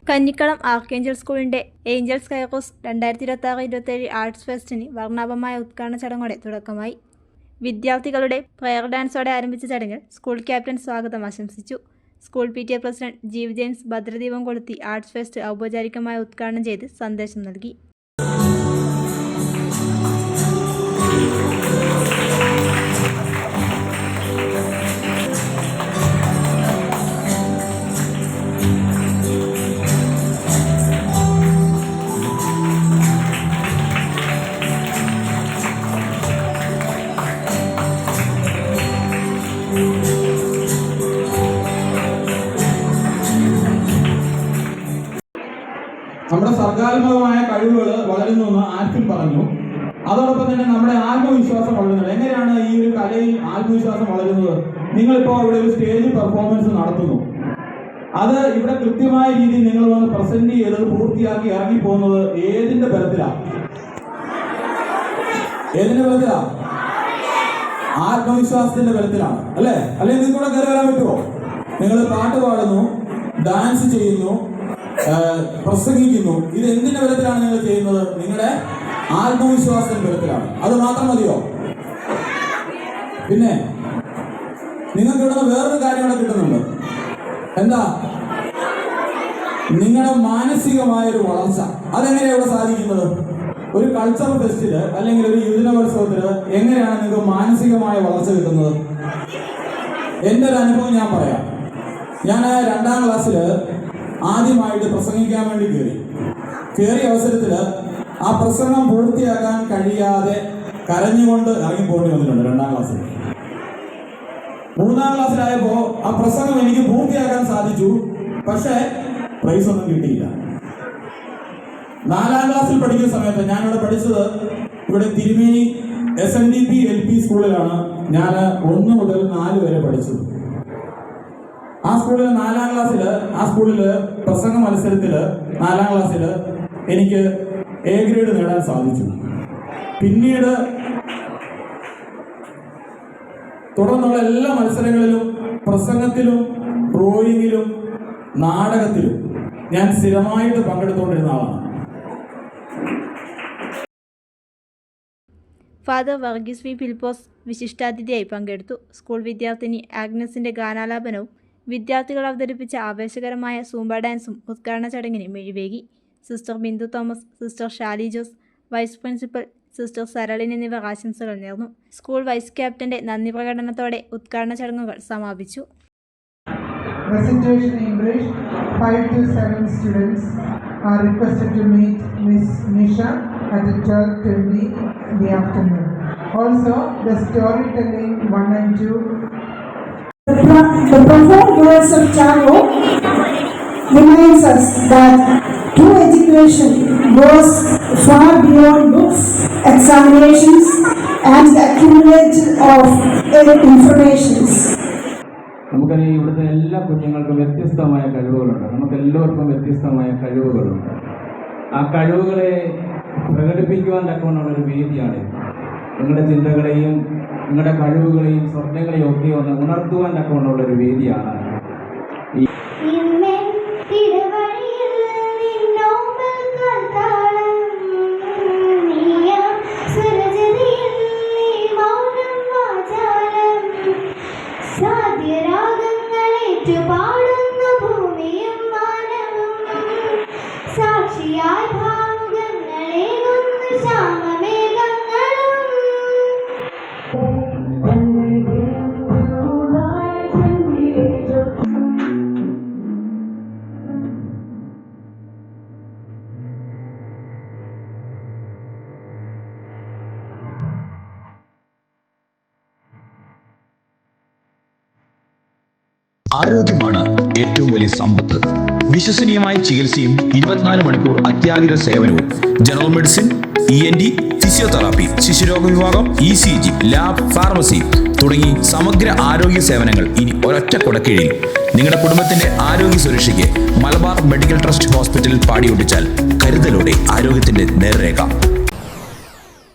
കഞ്ഞിക്കടം archangel സ്കൂളിൻ്റെ Angel Skyros 2026-27 arts ഫെസ്റ്റിന് വർണ്ണാഭമായ ഉദ്ഘാടന ചടങ്ങോടെ തുടക്കമായി. വിദ്യാർത്ഥികളുടെ പ്രയർ ഡാൻസോടെ ആരംഭിച്ച ചടങ്ങിൽ സ്കൂൾ ക്യാപ്റ്റൻ സ്വാഗതം ആശംസിച്ചു. സ്കൂൾ PTA പ്രസിഡന്റ് ജീവ് ജെയിംസ് ഭദ്രദീപം കൊളുത്തി ആർട്സ് ഫെസ്റ്റ് ഔപചാരികമായി ഉദ്ഘാടനം ചെയ്ത് സന്ദേശം നൽകി. നമ്മുടെ സർഗാത്മകമായ കഴിവുകൾ വളരുന്നുവെന്ന് ആൽഫിൻ പറഞ്ഞു. അതോടൊപ്പം തന്നെ നമ്മുടെ ആത്മവിശ്വാസം വളരുന്നത്. എങ്ങനെയാണ് ഈ ഒരു കലയിൽ ആത്മവിശ്വാസം വളരുന്നത്? നിങ്ങളിപ്പോൾ ഇവിടെ ഒരു സ്റ്റേജ് പെർഫോമൻസ് നടത്തുന്നു. അത് ഇവിടെ കൃത്യമായ രീതിയിൽ നിങ്ങൾ വന്ന് പ്രസന്റ് ചെയ്തത് പൂർത്തിയാക്കി ഇറങ്ങി പോകുന്നത് ഏതിന്റെ ബലത്തിലാണ്? ആത്മവിശ്വാസത്തിന്റെ ബലത്തിലാണ്, അല്ലേ? അല്ലെങ്കിൽ നിങ്ങൾക്ക് കൂടെ കയറി വരാൻ പറ്റുമോ? നിങ്ങൾ പാട്ട് പാടുന്നു, ഡാൻസ് ചെയ്യുന്നു, പ്രസംഗിക്കുന്നു. ഇത് എന്തിന്റെ ബലത്തിലാണ് നിങ്ങൾ ചെയ്യുന്നത്? നിങ്ങളുടെ ആത്മവിശ്വാസത്തിന്റെ ബലത്തിലാണ്. അത് മാത്രം മതിയോ? പിന്നെ നിങ്ങൾക്ക് ഇവിടെ വേറൊരു കാര്യം കൂടെ കിട്ടുന്നുണ്ട്. എന്താ? നിങ്ങളുടെ മാനസികമായൊരു വളർച്ച. അതെങ്ങനെയാണ് ഇവിടെ സാധിക്കുന്നത്? ഒരു കൾച്ചറൽ ഫെസ്റ്റില് അല്ലെങ്കിൽ ഒരു യുവജനോത്സവത്തില് എങ്ങനെയാണ് നിങ്ങൾക്ക് മാനസികമായ വളർച്ച കിട്ടുന്നത്? എൻ്റെ ഒരു അനുഭവം ഞാൻ പറയാം. ഞാൻ 2ാം ക്ലാസ്സില് ആദ്യമായിട്ട് പ്രസംഗിക്കാൻ വേണ്ടി കയറിയ അവസരത്തിൽ ആ പ്രസംഗം പൂർത്തിയാക്കാൻ കഴിയാതെ കരഞ്ഞുകൊണ്ട് ഇറങ്ങിപ്പോണ്ടി വന്നിട്ടുണ്ട് 2ാം ക്ലാസ്സിൽ. 3ാം ക്ലാസ്സിലായപ്പോൾ ആ പ്രസംഗം എനിക്ക് പൂർത്തിയാക്കാൻ സാധിച്ചു, പക്ഷേ പ്രൈസ് ഒന്നും കിട്ടിയില്ല. 4ാം ക്ലാസ്സിൽ പഠിക്കുന്ന സമയത്ത് ഞാനിവിടെ പഠിച്ചത് ഇവിടെ തിരുമേനി SNDP LP സ്കൂളിലാണ്. ഞാൻ 1 മുതൽ 4 വരെ പഠിച്ചത്. ആ സ്കൂളിൽ 4ാം ക്ലാസ്സില് ആ സ്കൂളില് പ്രസംഗ മത്സരത്തില് 4ാം ക്ലാസ്സില് എനിക്ക് A ഗ്രേഡ് നേടാൻ സാധിച്ചു. പിന്നീട് തുടർന്നുള്ള എല്ലാ മത്സരങ്ങളിലും പ്രസംഗത്തിലും ഡ്രോയിങ്ങിലും നാടകത്തിലും ഞാൻ സ്ഥിരമായിട്ട് പങ്കെടുത്തുകൊണ്ടിരുന്ന ആളാണ്. Father Varghese V. ഫിലിപ്പോസ് വിശിഷ്ടാതിഥിയായി പങ്കെടുത്തു. സ്കൂൾ വിദ്യാർത്ഥിനി ആഗ്നസിന്റെ ഗാനാലാപനവും വിദ്യാർത്ഥികൾ അവതരിപ്പിച്ച ആവേശകരമായ സൂംബ ഡാൻസും ഉദ്ഘാടന ചടങ്ങിന് മിഴിവേകി. Sister Bindu Thomas, sister Shali Jose, vice principal sister Saralin എന്നിവർ ആശംസകൾ നേർന്നു. സ്കൂൾ വൈസ് ക്യാപ്റ്റന്റെ നന്ദി പ്രകടനത്തോടെ ഉദ്ഘാടന ചടങ്ങുകൾ സമാപിച്ചു. Recitation English 5 to 7 students are requested to meet Miss Nisha at 12:20 in the afternoon. Also, the storytelling 1 and 2. The profound words of Chago reminds us that true education goes far beyond books, examinations, and the accumulation of informations. നമുക്കറിയാം, ഇവിടുത്തെ എല്ലാ കുഞ്ഞുങ്ങൾക്കും വ്യത്യസ്തമായ കഴിവുകളുണ്ട്. നമുക്കെല്ലാവർക്കും വ്യത്യസ്തമായ കഴിവുകളുണ്ട്. ആ കഴിവുകളെ പ്രകടിപ്പിക്കുവാൻ തക്കവണ്ണമുള്ളൊരു വേദിയാണ്. നിങ്ങളുടെ ചിന്തകളെയും നിങ്ങളുടെ കഴിവുകളെയും സ്വപ്നങ്ങളെയും ഒക്കെ ഒന്ന് ഉണർത്തുവാൻ തക്കവണ്ണമുള്ളൊരു വേദിയാണ് ഈ ആരോഗ്യമാണ് ഏറ്റവും വലിയ സമ്പത്ത്. വിശ്വസനീയമായ ചികിത്സയും 24 മണിക്കൂർ അത്യാഹിത സേവനവും. ജനറൽ മെഡിസിൻ, ENT, ഫിസിയോതെറാപ്പി, ശിശുരോഗ വിഭാഗം, ECG, ലാബ്, ഫാർമസി തുടങ്ങി സമഗ്ര ആരോഗ്യ സേവനങ്ങൾ ഇനി ഒരൊറ്റ കുടക്കീഴിൽ. നിങ്ങളുടെ കുടുംബത്തിന്റെ ആരോഗ്യ സുരക്ഷയ്ക്ക് മലബാർ മെഡിക്കൽ ട്രസ്റ്റ് ഹോസ്പിറ്റലിൽ പാടിയൊട്ടിച്ചാൽ കരുതലോടെ ആരോഗ്യത്തിന്റെ നേർരേഖ.